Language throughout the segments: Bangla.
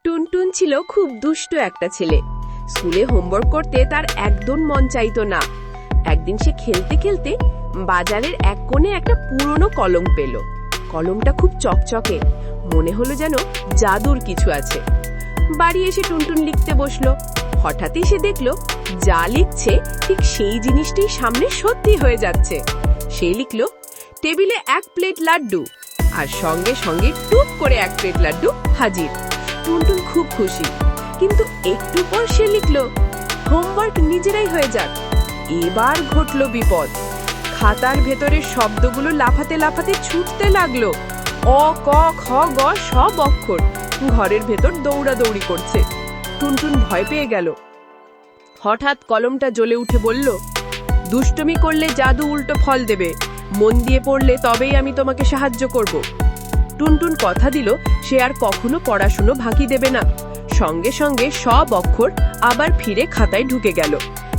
টুনটুন ছিল খুব দুষ্ট একটা ছেলে। স্কুলে হোমওয়ার্ক করতে তার একদম মন চাইতো না। একদিন সে খেলতে খেলতে বাজারের এক কোণে একটা পুরনো কলম পেল। কলমটা খুব চকচকে, মনে হলো যেন জাদুর কিছু আছে। বাড়ি এসে টুনটুন লিখতে বসলো। হঠাৎই সে দেখলো যা লিখছে ঠিক সেই জিনিসটাই সামনে সত্যি হয়ে যাচ্ছে। সে লিখলো, টেবিলে 1 প্লেট লাড্ডু, আর সঙ্গে সঙ্গে টুপ করে 1 প্লেট লাড্ডু হাজির। টুনটুন খুব খুশি, কিন্তু একটু পর সে লিখলো, হোমওয়ার্ক নিজেরাই হয়ে যাক। এবার ঘটল বিপদ। খাতার ভেতরের শব্দগুলো লাফাতে লাফাতে ছুটতে লাগলো। অ, ক, খ, গ সব অক্ষর ঘরের ভেতর দৌড়াদৌড়ি করছে। টুনটুন ভয় পেয়ে গেল। হঠাৎ কলমটা জ্বলে উঠে বলল, দুষ্টুমি করলে জাদু উল্টো ফল দেবে, মন দিয়ে পড়লে তবেই আমি তোমাকে সাহায্য করব। টুনটুন কথা দিল সে আর কখনো পড়াশুনো ফাঁকি দেবে না। সঙ্গে সঙ্গে সব অক্ষর আবার ফিরে খাতায় ঢুকে গেল।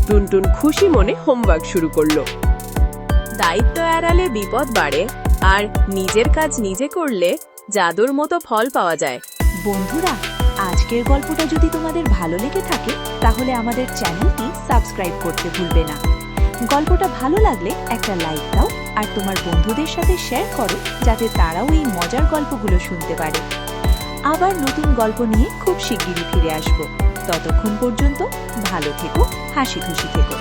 টুনটুন খুশি মনে হোমওয়ার্ক শুরু করলো। দায়িত্ব এড়ালে বিপদ বাড়ে, আর নিজের কাজ নিজে করলে জাদুর মতো ফল পাওয়া যায়। বন্ধুরা, আজকের গল্পটা যদি তোমাদের ভালো লেগে থাকে তাহলে আমাদের চ্যানেলটি সাবস্ক্রাইব করতে ভুলবে না। গল্পটা ভালো লাগলে একটা লাইক দাও, আর তোমার বন্ধুদের সাথে শেয়ার করো যাতে তারাও এই মজার গল্পগুলো শুনতে পারে। আবার নতুন গল্প নিয়ে খুব শিগগিরই ফিরে আসবো। ততক্ষণ পর্যন্ত ভালো থেকো, হাসি খুশি থেকো।